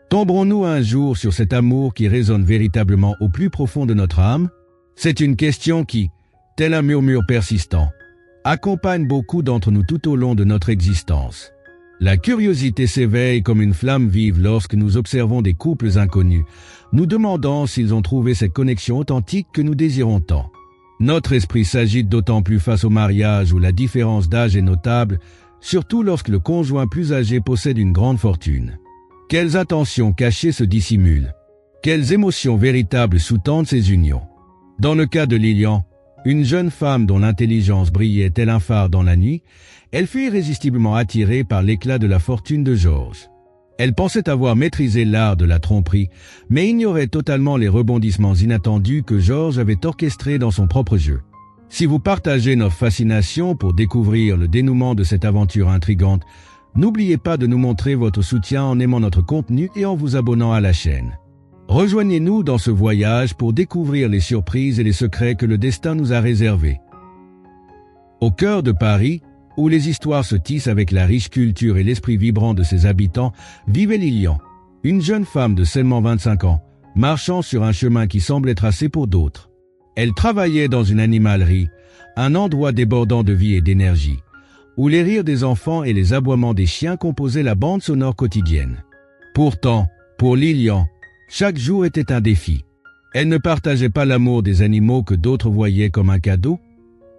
Tomberons-nous un jour sur cet amour qui résonne véritablement au plus profond de notre âme? C'est une question qui, tel un murmure persistant, accompagne beaucoup d'entre nous tout au long de notre existence. La curiosité s'éveille comme une flamme vive lorsque nous observons des couples inconnus, nous demandant s'ils ont trouvé cette connexion authentique que nous désirons tant. Notre esprit s'agite d'autant plus face au mariage où la différence d'âge est notable, surtout lorsque le conjoint plus âgé possède une grande fortune. Quelles intentions cachées se dissimulent? Quelles émotions véritables sous-tendent ces unions? Dans le cas de Lilian, une jeune femme dont l'intelligence brillait tel un phare dans la nuit, elle fut irrésistiblement attirée par l'éclat de la fortune de Georges. Elle pensait avoir maîtrisé l'art de la tromperie, mais ignorait totalement les rebondissements inattendus que Georges avait orchestrés dans son propre jeu. Si vous partagez notre fascination pour découvrir le dénouement de cette aventure intrigante, n'oubliez pas de nous montrer votre soutien en aimant notre contenu et en vous abonnant à la chaîne. Rejoignez-nous dans ce voyage pour découvrir les surprises et les secrets que le destin nous a réservés. Au cœur de Paris, où les histoires se tissent avec la riche culture et l'esprit vibrant de ses habitants, vivait Lilian, une jeune femme de seulement 25 ans, marchant sur un chemin qui semblait tracé pour d'autres. Elle travaillait dans une animalerie, un endroit débordant de vie et d'énergie, où les rires des enfants et les aboiements des chiens composaient la bande sonore quotidienne. Pourtant, pour Lilian, chaque jour était un défi. Elle ne partageait pas l'amour des animaux que d'autres voyaient comme un cadeau,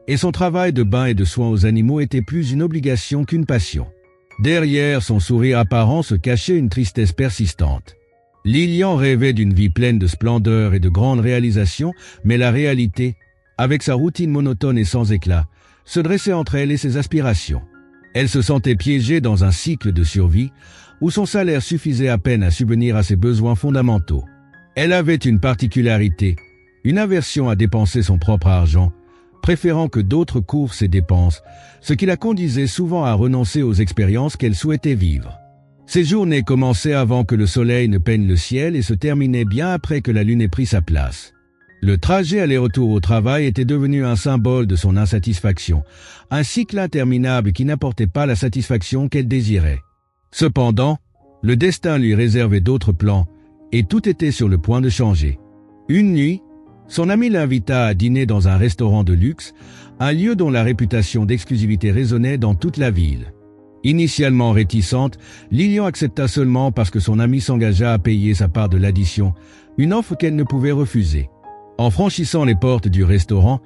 et son travail de bain et de soins aux animaux était plus une obligation qu'une passion. Derrière son sourire apparent se cachait une tristesse persistante. Lilian rêvait d'une vie pleine de splendeur et de grandes réalisations, mais la réalité, avec sa routine monotone et sans éclat, se dressait entre elle et ses aspirations. Elle se sentait piégée dans un cycle de survie où son salaire suffisait à peine à subvenir à ses besoins fondamentaux. Elle avait une particularité, une aversion à dépenser son propre argent, préférant que d'autres couvrent ses dépenses, ce qui la conduisait souvent à renoncer aux expériences qu'elle souhaitait vivre. Ses journées commençaient avant que le soleil ne peigne le ciel et se terminaient bien après que la lune ait pris sa place. Le trajet aller-retour au travail était devenu un symbole de son insatisfaction, un cycle interminable qui n'apportait pas la satisfaction qu'elle désirait. Cependant, le destin lui réservait d'autres plans, et tout était sur le point de changer. Une nuit, son ami l'invita à dîner dans un restaurant de luxe, un lieu dont la réputation d'exclusivité résonnait dans toute la ville. Initialement réticente, Lilian accepta seulement parce que son ami s'engagea à payer sa part de l'addition, une offre qu'elle ne pouvait refuser. En franchissant les portes du restaurant,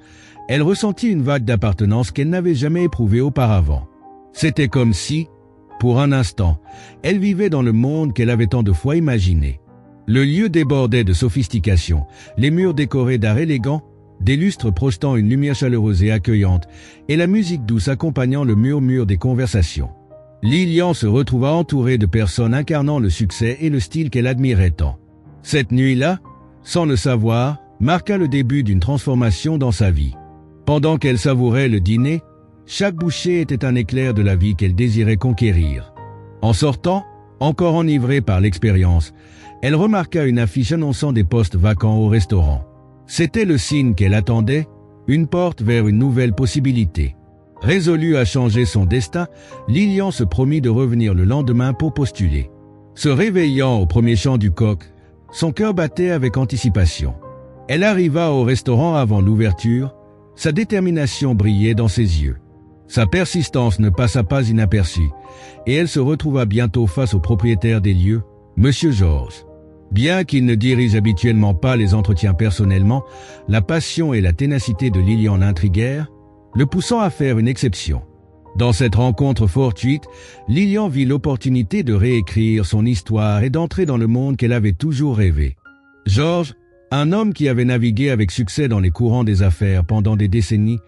elle ressentit une vague d'appartenance qu'elle n'avait jamais éprouvée auparavant. C'était comme si, pour un instant, elle vivait dans le monde qu'elle avait tant de fois imaginé. Le lieu débordait de sophistication, les murs décorés d'art élégant, des lustres projetant une lumière chaleureuse et accueillante, et la musique douce accompagnant le murmure des conversations. Lilian se retrouva entourée de personnes incarnant le succès et le style qu'elle admirait tant. Cette nuit-là, sans le savoir, marqua le début d'une transformation dans sa vie. Pendant qu'elle savourait le dîner, chaque bouchée était un éclair de la vie qu'elle désirait conquérir. En sortant, encore enivrée par l'expérience, elle remarqua une affiche annonçant des postes vacants au restaurant. C'était le signe qu'elle attendait, une porte vers une nouvelle possibilité. Résolue à changer son destin, Lilian se promit de revenir le lendemain pour postuler. Se réveillant au premier chant du coq, son cœur battait avec anticipation. Elle arriva au restaurant avant l'ouverture, sa détermination brillait dans ses yeux. Sa persistance ne passa pas inaperçue, et elle se retrouva bientôt face au propriétaire des lieux, Monsieur Georges. Bien qu'il ne dirige habituellement pas les entretiens personnellement, la passion et la ténacité de Lilian l'intriguèrent, le poussant à faire une exception. Dans cette rencontre fortuite, Lilian vit l'opportunité de réécrire son histoire et d'entrer dans le monde qu'elle avait toujours rêvé. Georges, un homme qui avait navigué avec succès dans les courants des affaires pendant des décennies,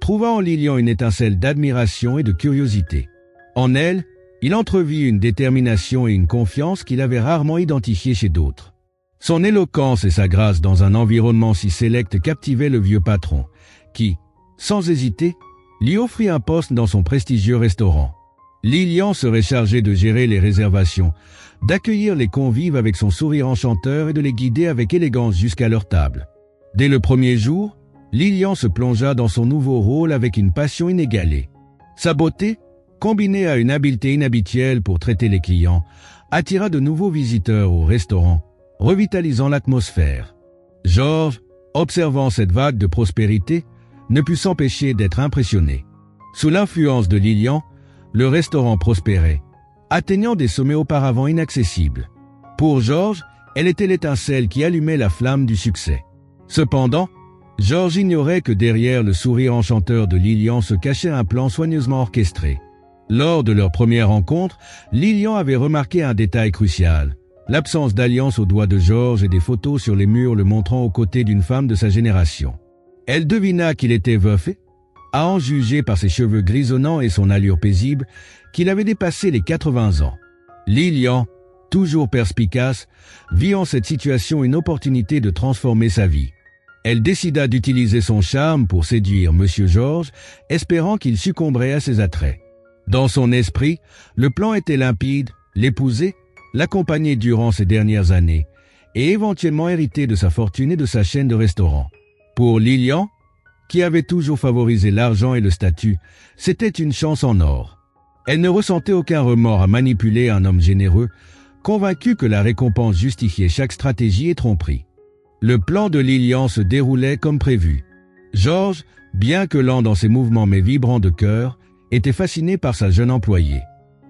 trouva en Lilian une étincelle d'admiration et de curiosité. En elle, il entrevit une détermination et une confiance qu'il avait rarement identifiées chez d'autres. Son éloquence et sa grâce dans un environnement si sélect captivaient le vieux patron, qui, sans hésiter, lui offrit un poste dans son prestigieux restaurant. Lilian serait chargé de gérer les réservations, d'accueillir les convives avec son sourire enchanteur et de les guider avec élégance jusqu'à leur table. Dès le premier jour, Lilian se plongea dans son nouveau rôle avec une passion inégalée. Sa beauté, combinée à une habileté inhabituelle pour traiter les clients, attira de nouveaux visiteurs au restaurant, revitalisant l'atmosphère. Georges, observant cette vague de prospérité, ne put s'empêcher d'être impressionné. Sous l'influence de Lilian, le restaurant prospérait, atteignant des sommets auparavant inaccessibles. Pour Georges, elle était l'étincelle qui allumait la flamme du succès. Cependant, Georges ignorait que derrière le sourire enchanteur de Lilian se cachait un plan soigneusement orchestré. Lors de leur première rencontre, Lilian avait remarqué un détail crucial, l'absence d'alliance aux doigts de Georges et des photos sur les murs le montrant aux côtés d'une femme de sa génération. Elle devina qu'il était veuf et, à en juger par ses cheveux grisonnants et son allure paisible, qu'il avait dépassé les 80 ans. Lilian, toujours perspicace, vit en cette situation une opportunité de transformer sa vie. Elle décida d'utiliser son charme pour séduire Monsieur Georges, espérant qu'il succomberait à ses attraits. Dans son esprit, le plan était limpide, l'épouser, l'accompagner durant ces dernières années, et éventuellement hériter de sa fortune et de sa chaîne de restaurants. Pour Lilian, qui avait toujours favorisé l'argent et le statut, c'était une chance en or. Elle ne ressentait aucun remords à manipuler un homme généreux, convaincue que la récompense justifiait chaque stratégie et tromperie. Le plan de Lilian se déroulait comme prévu. Georges, bien que lent dans ses mouvements mais vibrant de cœur, était fasciné par sa jeune employée.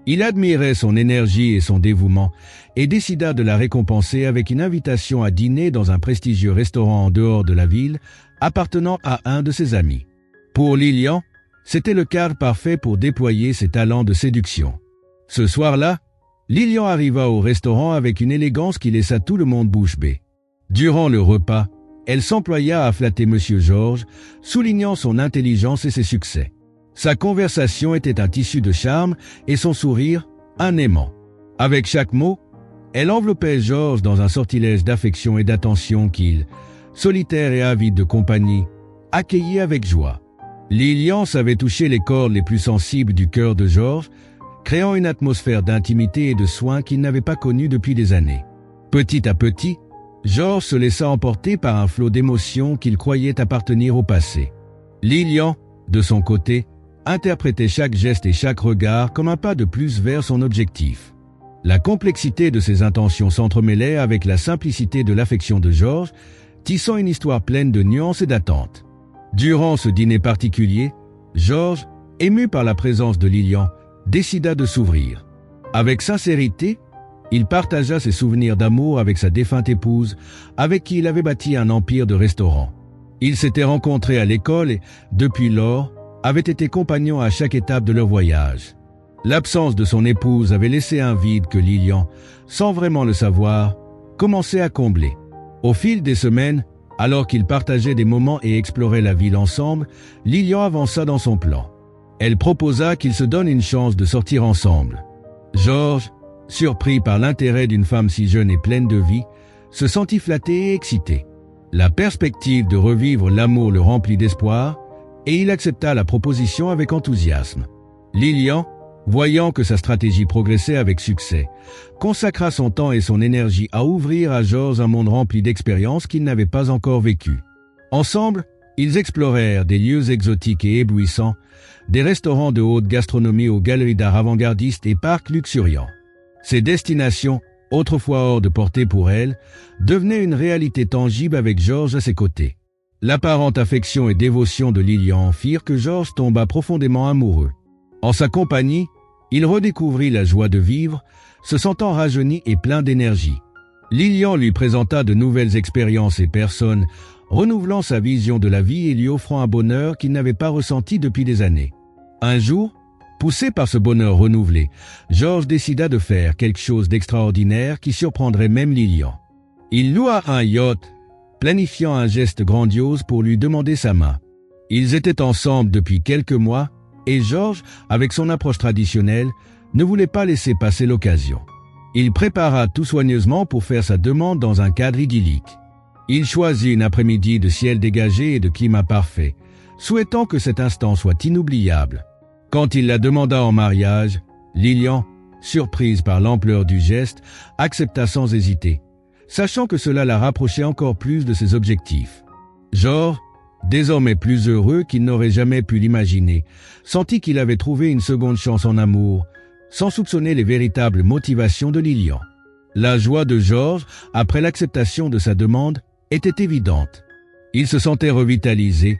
Il admirait son énergie et son dévouement et décida de la récompenser avec une invitation à dîner dans un prestigieux restaurant en dehors de la ville, appartenant à un de ses amis. Pour Lilian, c'était le cadre parfait pour déployer ses talents de séduction. Ce soir-là, Lilian arriva au restaurant avec une élégance qui laissa tout le monde bouche bée. Durant le repas, elle s'employa à flatter Monsieur Georges, soulignant son intelligence et ses succès. Sa conversation était un tissu de charme et son sourire, un aimant. Avec chaque mot, elle enveloppait Georges dans un sortilège d'affection et d'attention qu'il, solitaire et avide de compagnie, accueillit avec joie. Lilian savait toucher les cordes les plus sensibles du cœur de Georges, créant une atmosphère d'intimité et de soins qu'il n'avait pas connue depuis des années. Petit à petit, Georges se laissa emporter par un flot d'émotions qu'il croyait appartenir au passé. Lilian, de son côté, interprétait chaque geste et chaque regard comme un pas de plus vers son objectif. La complexité de ses intentions s'entremêlait avec la simplicité de l'affection de Georges, tissant une histoire pleine de nuances et d'attentes. Durant ce dîner particulier, Georges, ému par la présence de Lilian, décida de s'ouvrir. Avec sincérité, il partagea ses souvenirs d'amour avec sa défunte épouse, avec qui il avait bâti un empire de restaurants. Ils s'étaient rencontrés à l'école et, depuis lors, avaient été compagnons à chaque étape de leur voyage. L'absence de son épouse avait laissé un vide que Lilian, sans vraiment le savoir, commençait à combler. Au fil des semaines, alors qu'ils partageaient des moments et exploraient la ville ensemble, Lilian avança dans son plan. Elle proposa qu'ils se donnent une chance de sortir ensemble. Georges, surpris par l'intérêt d'une femme si jeune et pleine de vie, se sentit flatté et excité. La perspective de revivre l'amour le remplit d'espoir, et il accepta la proposition avec enthousiasme. Lilian, voyant que sa stratégie progressait avec succès, consacra son temps et son énergie à ouvrir à Georges un monde rempli d'expériences qu'il n'avait pas encore vécues. Ensemble, ils explorèrent des lieux exotiques et éblouissants, des restaurants de haute gastronomie aux galeries d'art avant-gardistes et parcs luxuriants. Ces destinations, autrefois hors de portée pour elle, devenaient une réalité tangible avec Georges à ses côtés. L'apparente affection et dévotion de Lilian firent que Georges tomba profondément amoureux. En sa compagnie, il redécouvrit la joie de vivre, se sentant rajeuni et plein d'énergie. Lilian lui présenta de nouvelles expériences et personnes, renouvelant sa vision de la vie et lui offrant un bonheur qu'il n'avait pas ressenti depuis des années. Un jour, poussé par ce bonheur renouvelé, Georges décida de faire quelque chose d'extraordinaire qui surprendrait même Lilian. Il loua un yacht, planifiant un geste grandiose pour lui demander sa main. Ils étaient ensemble depuis quelques mois et Georges, avec son approche traditionnelle, ne voulait pas laisser passer l'occasion. Il prépara tout soigneusement pour faire sa demande dans un cadre idyllique. Il choisit une après-midi de ciel dégagé et de climat parfait, souhaitant que cet instant soit inoubliable. Quand il la demanda en mariage, Lilian, surprise par l'ampleur du geste, accepta sans hésiter, sachant que cela la rapprochait encore plus de ses objectifs. Georges, désormais plus heureux qu'il n'aurait jamais pu l'imaginer, sentit qu'il avait trouvé une seconde chance en amour, sans soupçonner les véritables motivations de Lilian. La joie de Georges, après l'acceptation de sa demande, était évidente. Il se sentait revitalisé,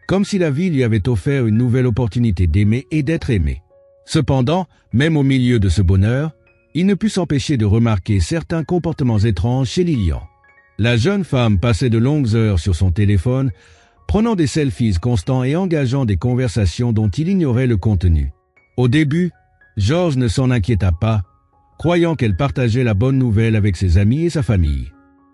comme si la vie lui avait offert une nouvelle opportunité d'aimer et d'être aimé. Cependant, même au milieu de ce bonheur, il ne put s'empêcher de remarquer certains comportements étranges chez Lilian. La jeune femme passait de longues heures sur son téléphone, prenant des selfies constants et engageant des conversations dont il ignorait le contenu. Au début, Georges ne s'en inquiéta pas, croyant qu'elle partageait la bonne nouvelle avec ses amis et sa famille.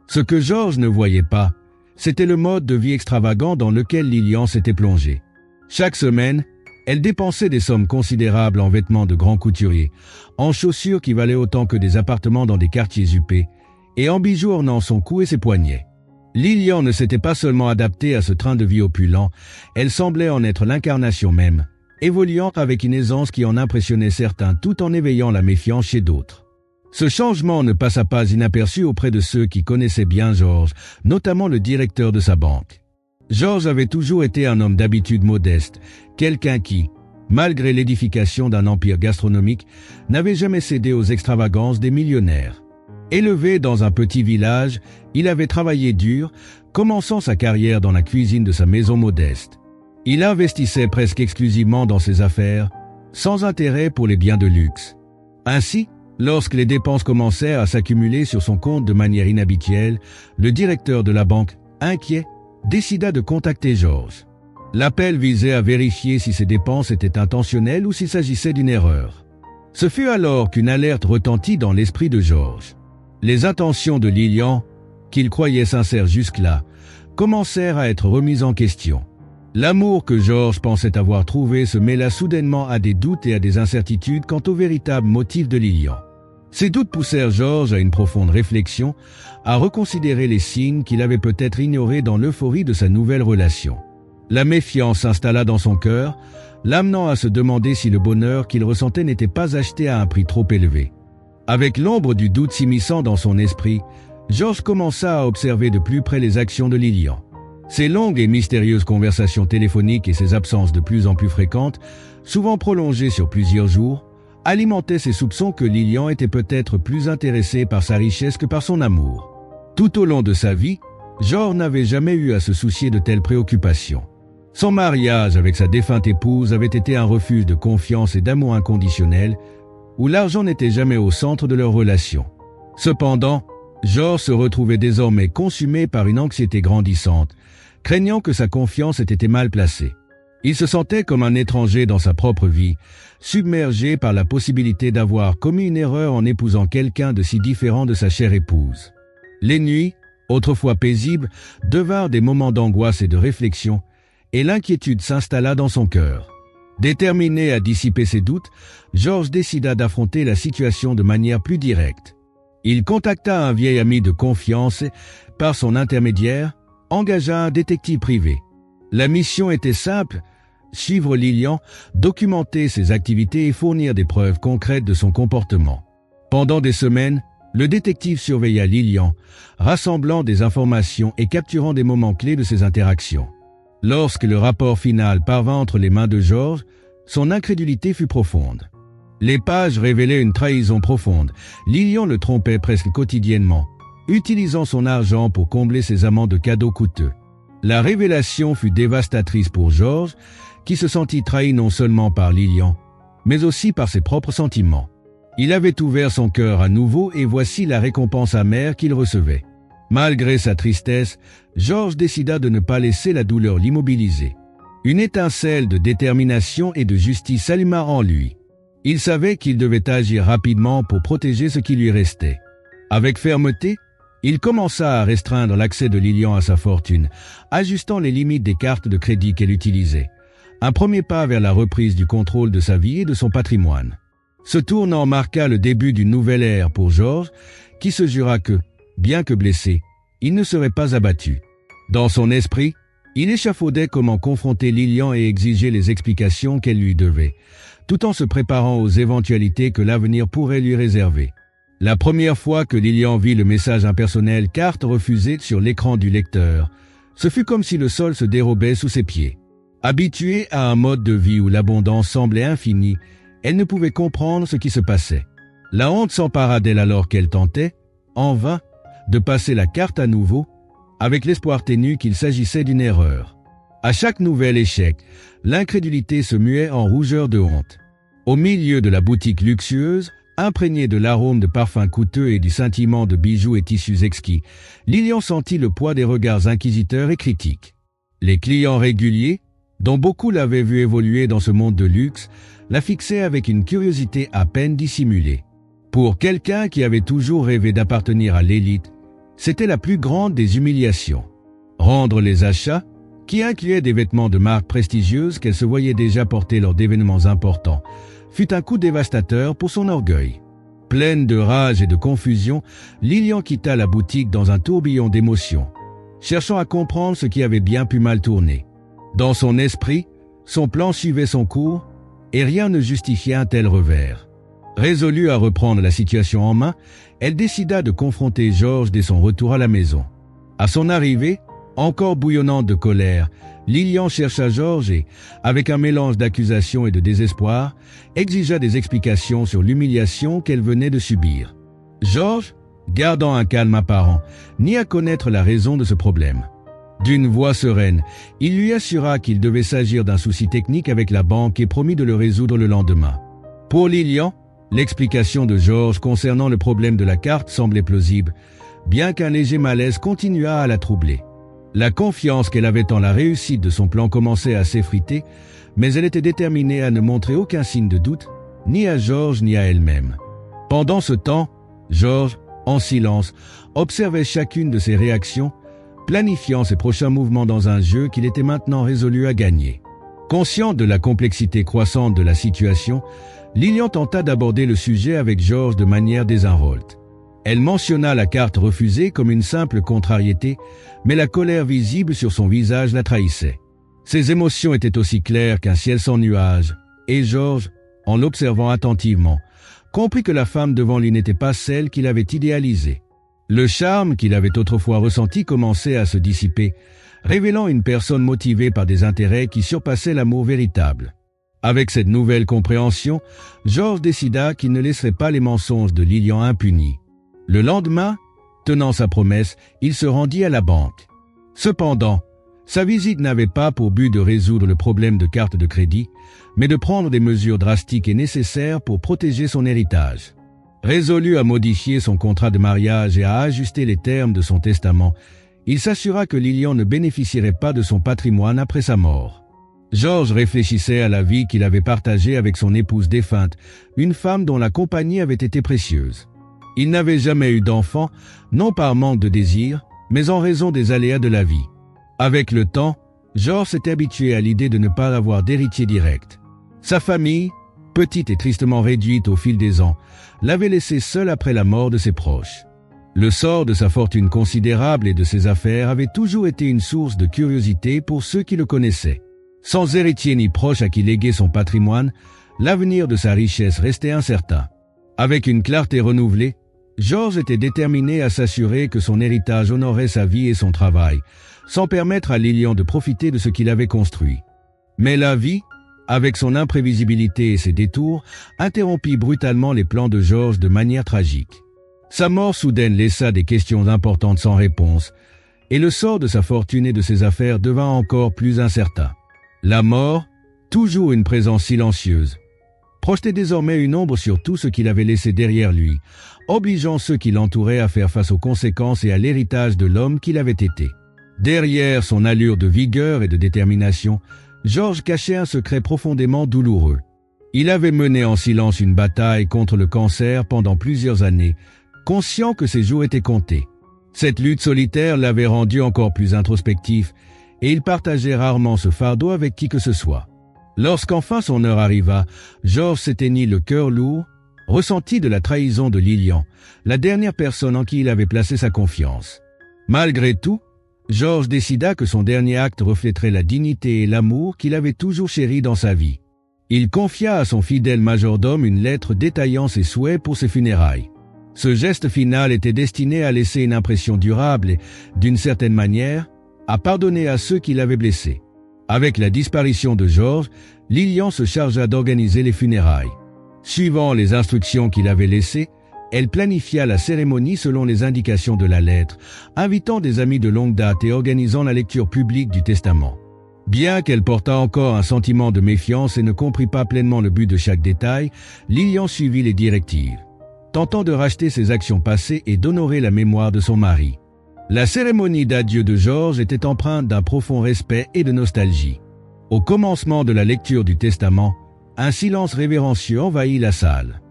Ce que Georges ne voyait pas, c'était le mode de vie extravagant dans lequel Lilian s'était plongée. Chaque semaine, elle dépensait des sommes considérables en vêtements de grands couturiers, en chaussures qui valaient autant que des appartements dans des quartiers huppés, et en bijoux ornant son cou et ses poignets. Lilian ne s'était pas seulement adaptée à ce train de vie opulent, elle semblait en être l'incarnation même, évoluant avec une aisance qui en impressionnait certains tout en éveillant la méfiance chez d'autres. Ce changement ne passa pas inaperçu auprès de ceux qui connaissaient bien Georges, notamment le directeur de sa banque. Georges avait toujours été un homme d'habitude modeste, quelqu'un qui, malgré l'édification d'un empire gastronomique, n'avait jamais cédé aux extravagances des millionnaires. Élevé dans un petit village, il avait travaillé dur, commençant sa carrière dans la cuisine de sa maison modeste. Il investissait presque exclusivement dans ses affaires, sans intérêt pour les biens de luxe. Ainsi, lorsque les dépenses commencèrent à s'accumuler sur son compte de manière inhabituelle, le directeur de la banque, inquiet, décida de contacter Georges. L'appel visait à vérifier si ces dépenses étaient intentionnelles ou s'il s'agissait d'une erreur. Ce fut alors qu'une alerte retentit dans l'esprit de Georges. Les intentions de Lilian, qu'il croyait sincères jusque-là, commencèrent à être remises en question. L'amour que Georges pensait avoir trouvé se mêla soudainement à des doutes et à des incertitudes quant au véritable motif de Lilian. Ces doutes poussèrent Georges à une profonde réflexion, à reconsidérer les signes qu'il avait peut-être ignorés dans l'euphorie de sa nouvelle relation. La méfiance s'installa dans son cœur, l'amenant à se demander si le bonheur qu'il ressentait n'était pas acheté à un prix trop élevé. Avec l'ombre du doute s'immisçant dans son esprit, Georges commença à observer de plus près les actions de Lilian. Ses longues et mystérieuses conversations téléphoniques et ses absences de plus en plus fréquentes, souvent prolongées sur plusieurs jours, alimentaient ses soupçons que Lilian était peut-être plus intéressé par sa richesse que par son amour. Tout au long de sa vie, Georges n'avait jamais eu à se soucier de telles préoccupations. Son mariage avec sa défunte épouse avait été un refuge de confiance et d'amour inconditionnel, où l'argent n'était jamais au centre de leur relation. Cependant, Georges se retrouvait désormais consumé par une anxiété grandissante, craignant que sa confiance ait été mal placée. Il se sentait comme un étranger dans sa propre vie, submergé par la possibilité d'avoir commis une erreur en épousant quelqu'un de si différent de sa chère épouse. Les nuits, autrefois paisibles, devinrent des moments d'angoisse et de réflexion, et l'inquiétude s'installa dans son cœur. Déterminé à dissiper ses doutes, Georges décida d'affronter la situation de manière plus directe. Il contacta un vieil ami de confiance et, par son intermédiaire, engagea un détective privé. La mission était simple, suivre Lilian, documenter ses activités et fournir des preuves concrètes de son comportement. Pendant des semaines, le détective surveilla Lilian, rassemblant des informations et capturant des moments clés de ses interactions. Lorsque le rapport final parvint entre les mains de Georges, son incrédulité fut profonde. Les pages révélaient une trahison profonde. Lilian le trompait presque quotidiennement, utilisant son argent pour combler ses amants de cadeaux coûteux. La révélation fut dévastatrice pour Georges, qui se sentit trahi non seulement par Lilian, mais aussi par ses propres sentiments. Il avait ouvert son cœur à nouveau et voici la récompense amère qu'il recevait. Malgré sa tristesse, Georges décida de ne pas laisser la douleur l'immobiliser. Une étincelle de détermination et de justice s'alluma en lui. Il savait qu'il devait agir rapidement pour protéger ce qui lui restait. Avec fermeté, il commença à restreindre l'accès de Lilian à sa fortune, ajustant les limites des cartes de crédit qu'elle utilisait. Un premier pas vers la reprise du contrôle de sa vie et de son patrimoine. Ce tournant marqua le début d'une nouvelle ère pour Georges, qui se jura que, bien que blessé, il ne serait pas abattu. Dans son esprit, il échafaudait comment confronter Lilian et exiger les explications qu'elle lui devait, tout en se préparant aux éventualités que l'avenir pourrait lui réserver. La première fois que Lilian vit le message impersonnel carte refusée sur l'écran du lecteur, ce fut comme si le sol se dérobait sous ses pieds. Habitué à un mode de vie où l'abondance semblait infinie, Elle ne pouvait comprendre ce qui se passait. La honte s'empara d'elle alors qu'elle tentait, en vain, de passer la carte à nouveau, avec l'espoir ténu qu'il s'agissait d'une erreur. À chaque nouvel échec, l'incrédulité se muait en rougeur de honte. Au milieu de la boutique luxueuse, imprégnée de l'arôme de parfums coûteux et du scintillement de bijoux et tissus exquis, Lilian sentit le poids des regards inquisiteurs et critiques. Les clients réguliers, dont beaucoup l'avaient vu évoluer dans ce monde de luxe, la fixaient avec une curiosité à peine dissimulée. Pour quelqu'un qui avait toujours rêvé d'appartenir à l'élite, c'était la plus grande des humiliations. Rendre les achats, qui incluaient des vêtements de marque prestigieuse qu'elle se voyait déjà porter lors d'événements importants, fut un coup dévastateur pour son orgueil. Pleine de rage et de confusion, Lilian quitta la boutique dans un tourbillon d'émotions, cherchant à comprendre ce qui avait bien pu mal tourner. Dans son esprit, son plan suivait son cours, et rien ne justifiait un tel revers. Résolue à reprendre la situation en main, elle décida de confronter Georges dès son retour à la maison. À son arrivée, encore bouillonnante de colère, Lilian chercha Georges et, avec un mélange d'accusation et de désespoir, exigea des explications sur l'humiliation qu'elle venait de subir. Georges, gardant un calme apparent, nia connaître la raison de ce problème. D'une voix sereine, il lui assura qu'il devait s'agir d'un souci technique avec la banque et promit de le résoudre le lendemain. Pour Lilian, l'explication de Georges concernant le problème de la carte semblait plausible, bien qu'un léger malaise continuât à la troubler. La confiance qu'elle avait en la réussite de son plan commençait à s'effriter, mais elle était déterminée à ne montrer aucun signe de doute, ni à Georges ni à elle-même. Pendant ce temps, Georges, en silence, observait chacune de ses réactions, planifiant ses prochains mouvements dans un jeu qu'il était maintenant résolu à gagner. Consciente de la complexité croissante de la situation, Lilian tenta d'aborder le sujet avec Georges de manière désinvolte. Elle mentionna la carte refusée comme une simple contrariété, mais la colère visible sur son visage la trahissait. Ses émotions étaient aussi claires qu'un ciel sans nuages, et Georges, en l'observant attentivement, comprit que la femme devant lui n'était pas celle qu'il avait idéalisée. Le charme qu'il avait autrefois ressenti commençait à se dissiper, révélant une personne motivée par des intérêts qui surpassaient l'amour véritable. Avec cette nouvelle compréhension, Georges décida qu'il ne laisserait pas les mensonges de Lilian impunis. Le lendemain, tenant sa promesse, il se rendit à la banque. Cependant, sa visite n'avait pas pour but de résoudre le problème de carte de crédit, mais de prendre des mesures drastiques et nécessaires pour protéger son héritage. Résolu à modifier son contrat de mariage et à ajuster les termes de son testament, il s'assura que Lilian ne bénéficierait pas de son patrimoine après sa mort. Georges réfléchissait à la vie qu'il avait partagée avec son épouse défunte, une femme dont la compagnie avait été précieuse. Il n'avait jamais eu d'enfant, non par manque de désir, mais en raison des aléas de la vie. Avec le temps, Georges s'était habitué à l'idée de ne pas avoir d'héritier direct. Sa famille, petite et tristement réduite au fil des ans, l'avait laissé seul après la mort de ses proches. Le sort de sa fortune considérable et de ses affaires avait toujours été une source de curiosité pour ceux qui le connaissaient. Sans héritier ni proche à qui léguer son patrimoine, l'avenir de sa richesse restait incertain. Avec une clarté renouvelée, Georges était déterminé à s'assurer que son héritage honorait sa vie et son travail, sans permettre à Lilian de profiter de ce qu'il avait construit. Mais la vie, avec son imprévisibilité et ses détours, interrompit brutalement les plans de Georges de manière tragique. Sa mort soudaine laissa des questions importantes sans réponse, et le sort de sa fortune et de ses affaires devint encore plus incertain. La mort, toujours une présence silencieuse, projetait désormais une ombre sur tout ce qu'il avait laissé derrière lui, obligeant ceux qui l'entouraient à faire face aux conséquences et à l'héritage de l'homme qu'il avait été. Derrière son allure de vigueur et de détermination, Georges cachait un secret profondément douloureux. Il avait mené en silence une bataille contre le cancer pendant plusieurs années, conscient que ses jours étaient comptés. Cette lutte solitaire l'avait rendu encore plus introspectif, et il partageait rarement ce fardeau avec qui que ce soit. Lorsqu'enfin son heure arriva, Georges s'éteignit le cœur lourd, ressenti de la trahison de Lilian, la dernière personne en qui il avait placé sa confiance. Malgré tout, Georges décida que son dernier acte reflèterait la dignité et l'amour qu'il avait toujours chéris dans sa vie. Il confia à son fidèle majordome une lettre détaillant ses souhaits pour ses funérailles. Ce geste final était destiné à laisser une impression durable et, d'une certaine manière, à pardonner à ceux qui l'avaient blessé. Avec la disparition de Georges, Lilian se chargea d'organiser les funérailles. Suivant les instructions qu'il avait laissées, elle planifia la cérémonie selon les indications de la lettre, invitant des amis de longue date et organisant la lecture publique du testament. Bien qu'elle portât encore un sentiment de méfiance et ne comprit pas pleinement le but de chaque détail, Lillian suivit les directives, tentant de racheter ses actions passées et d'honorer la mémoire de son mari. La cérémonie d'adieu de George était empreinte d'un profond respect et de nostalgie. Au commencement de la lecture du testament, un silence révérencieux envahit la salle.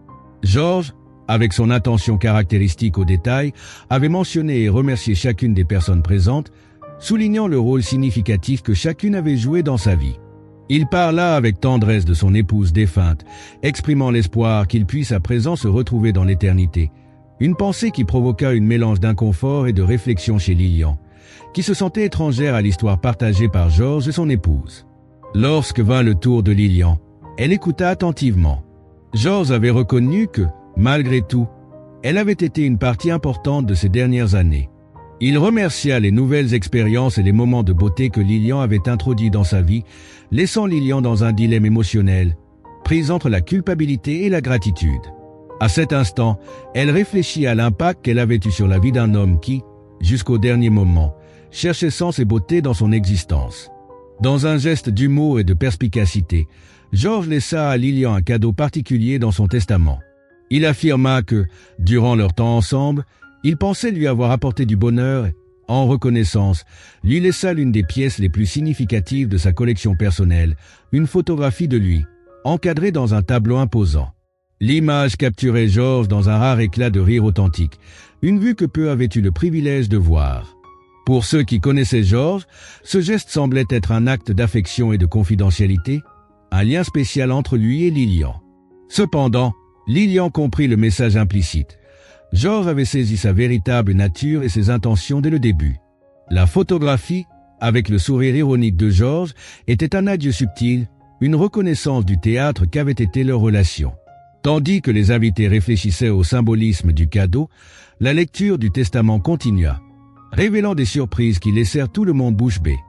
George, avec son attention caractéristique aux détails, avait mentionné et remercié chacune des personnes présentes, soulignant le rôle significatif que chacune avait joué dans sa vie. Il parla avec tendresse de son épouse défunte, exprimant l'espoir qu'il puisse à présent se retrouver dans l'éternité, une pensée qui provoqua une mélange d'inconfort et de réflexion chez Lillian, qui se sentait étrangère à l'histoire partagée par George et son épouse. Lorsque vint le tour de Lillian, elle écouta attentivement. George avait reconnu que, malgré tout, elle avait été une partie importante de ces dernières années. Il remercia les nouvelles expériences et les moments de beauté que Lillian avait introduits dans sa vie, laissant Lillian dans un dilemme émotionnel, prise entre la culpabilité et la gratitude. À cet instant, elle réfléchit à l'impact qu'elle avait eu sur la vie d'un homme qui, jusqu'au dernier moment, cherchait sens et beauté dans son existence. Dans un geste d'humour et de perspicacité, George laissa à Lillian un cadeau particulier dans son testament. Il affirma que, durant leur temps ensemble, il pensait lui avoir apporté du bonheur et, en reconnaissance, lui laissa l'une des pièces les plus significatives de sa collection personnelle, une photographie de lui, encadrée dans un tableau imposant. L'image capturait George dans un rare éclat de rire authentique, une vue que peu avaient eu le privilège de voir. Pour ceux qui connaissaient George, ce geste semblait être un acte d'affection et de confidentialité, un lien spécial entre lui et Lillian. Cependant, Lillian comprit le message implicite. George avait saisi sa véritable nature et ses intentions dès le début. La photographie, avec le sourire ironique de George, était un adieu subtil, une reconnaissance du théâtre qu'avait été leur relation. Tandis que les invités réfléchissaient au symbolisme du cadeau, la lecture du testament continua, révélant des surprises qui laissèrent tout le monde bouche bée.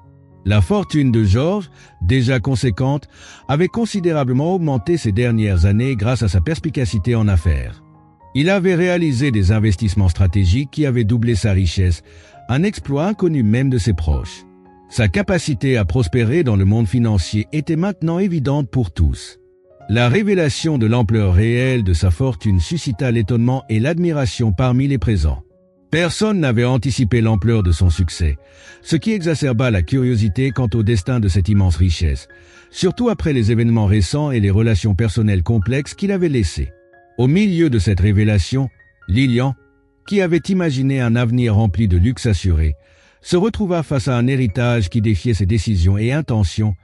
La fortune de George, déjà conséquente, avait considérablement augmenté ces dernières années grâce à sa perspicacité en affaires. Il avait réalisé des investissements stratégiques qui avaient doublé sa richesse, un exploit inconnu même de ses proches. Sa capacité à prospérer dans le monde financier était maintenant évidente pour tous. La révélation de l'ampleur réelle de sa fortune suscita l'étonnement et l'admiration parmi les présents. Personne n'avait anticipé l'ampleur de son succès, ce qui exacerba la curiosité quant au destin de cette immense richesse, surtout après les événements récents et les relations personnelles complexes qu'il avait laissées. Au milieu de cette révélation, Lillian, qui avait imaginé un avenir rempli de luxe assuré, se retrouva face à un héritage qui défiait ses décisions et intentions,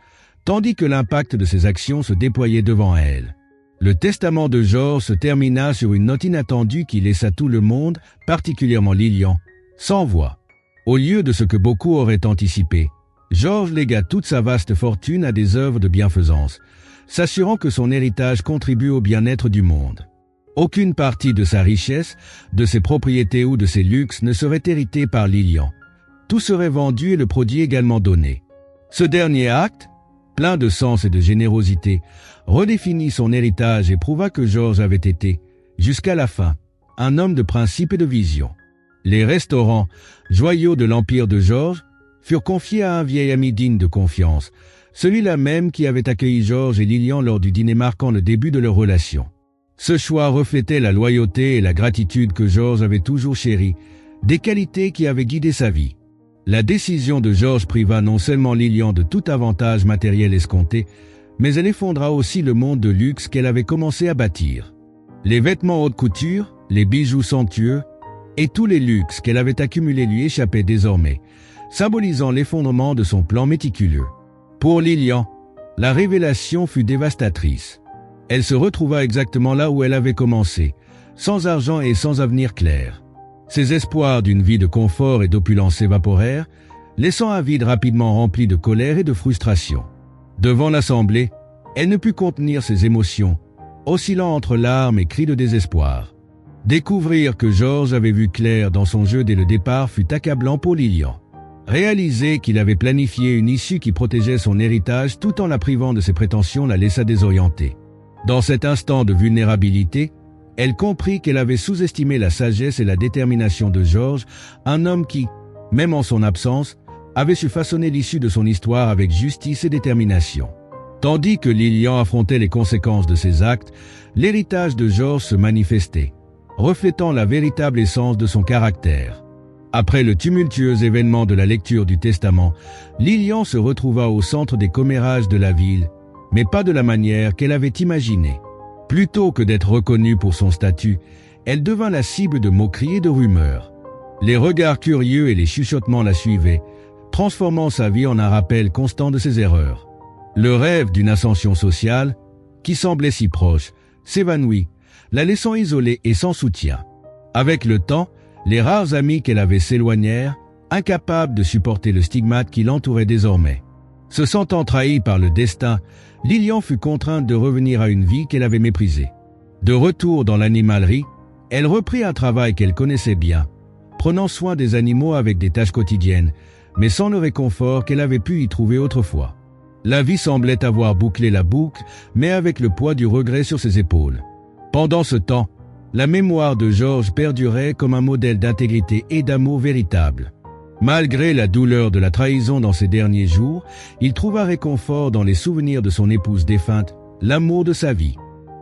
tandis que l'impact de ses actions se déployait devant elle. Le testament de George se termina sur une note inattendue qui laissa tout le monde, particulièrement Lillian, sans voix. Au lieu de ce que beaucoup auraient anticipé, George légua toute sa vaste fortune à des œuvres de bienfaisance, s'assurant que son héritage contribue au bien-être du monde. Aucune partie de sa richesse, de ses propriétés ou de ses luxes ne serait héritée par Lillian. Tout serait vendu et le produit également donné. Ce dernier acte, plein de sens et de générosité, redéfinit son héritage et prouva que George avait été, jusqu'à la fin, un homme de principe et de vision. Les restaurants, joyaux de l'empire de George, furent confiés à un vieil ami digne de confiance, celui-là même qui avait accueilli George et Lillian lors du dîner marquant le début de leur relation. Ce choix reflétait la loyauté et la gratitude que George avait toujours chéries, des qualités qui avaient guidé sa vie. La décision de George priva non seulement Lillian de tout avantage matériel escompté, mais elle effondra aussi le monde de luxe qu'elle avait commencé à bâtir. Les vêtements haute couture, les bijoux somptueux et tous les luxes qu'elle avait accumulés lui échappaient désormais, symbolisant l'effondrement de son plan méticuleux. Pour Lillian, la révélation fut dévastatrice. Elle se retrouva exactement là où elle avait commencé, sans argent et sans avenir clair. Ses espoirs d'une vie de confort et d'opulence s'évaporèrent, laissant un vide rapidement rempli de colère et de frustration. Devant l'assemblée, elle ne put contenir ses émotions, oscillant entre larmes et cris de désespoir. Découvrir que George avait vu clair dans son jeu dès le départ fut accablant pour Lillian. Réaliser qu'il avait planifié une issue qui protégeait son héritage tout en la privant de ses prétentions la laissa désorientée. Dans cet instant de vulnérabilité, elle comprit qu'elle avait sous-estimé la sagesse et la détermination de George, un homme qui, même en son absence, avait su façonner l'issue de son histoire avec justice et détermination. Tandis que Lillian affrontait les conséquences de ses actes, l'héritage de George se manifestait, reflétant la véritable essence de son caractère. Après le tumultueux événement de la lecture du Testament, Lillian se retrouva au centre des commérages de la ville, mais pas de la manière qu'elle avait imaginée. Plutôt que d'être reconnue pour son statut, elle devint la cible de moqueries et de rumeurs. Les regards curieux et les chuchotements la suivaient, transformant sa vie en un rappel constant de ses erreurs. Le rêve d'une ascension sociale, qui semblait si proche, s'évanouit, la laissant isolée et sans soutien. Avec le temps, les rares amis qu'elle avait s'éloignèrent, incapables de supporter le stigmate qui l'entourait désormais. Se sentant trahie par le destin, Lillian fut contrainte de revenir à une vie qu'elle avait méprisée. De retour dans l'animalerie, elle reprit un travail qu'elle connaissait bien, prenant soin des animaux avec des tâches quotidiennes, mais sans le réconfort qu'elle avait pu y trouver autrefois. La vie semblait avoir bouclé la boucle, mais avec le poids du regret sur ses épaules. Pendant ce temps, la mémoire de George perdurait comme un modèle d'intégrité et d'amour véritable. Malgré la douleur de la trahison dans ses derniers jours, il trouva réconfort dans les souvenirs de son épouse défunte, l'amour de sa vie.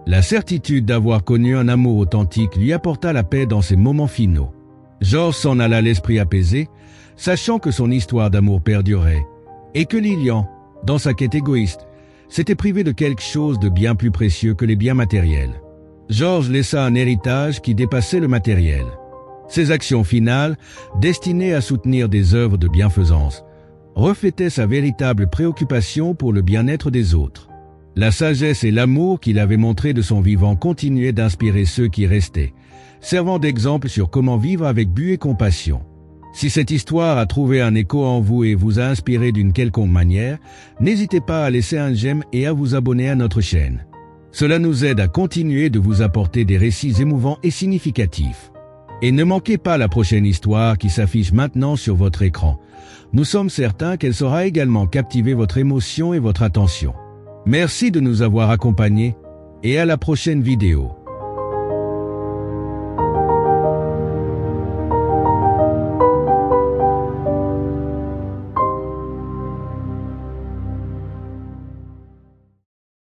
La certitude d'avoir connu un amour authentique lui apporta la paix dans ses moments finaux. George s'en alla l'esprit apaisé, sachant que son histoire d'amour perdurait, et que Lillian, dans sa quête égoïste, s'était privée de quelque chose de bien plus précieux que les biens matériels. George laissa un héritage qui dépassait le matériel. Ses actions finales, destinées à soutenir des œuvres de bienfaisance, reflétaient sa véritable préoccupation pour le bien-être des autres. La sagesse et l'amour qu'il avait montré de son vivant continuaient d'inspirer ceux qui restaient, servant d'exemple sur comment vivre avec but et compassion. Si cette histoire a trouvé un écho en vous et vous a inspiré d'une quelconque manière, n'hésitez pas à laisser un j'aime et à vous abonner à notre chaîne. Cela nous aide à continuer de vous apporter des récits émouvants et significatifs. Et ne manquez pas la prochaine histoire qui s'affiche maintenant sur votre écran. Nous sommes certains qu'elle saura également captiver votre émotion et votre attention. Merci de nous avoir accompagnés et à la prochaine vidéo.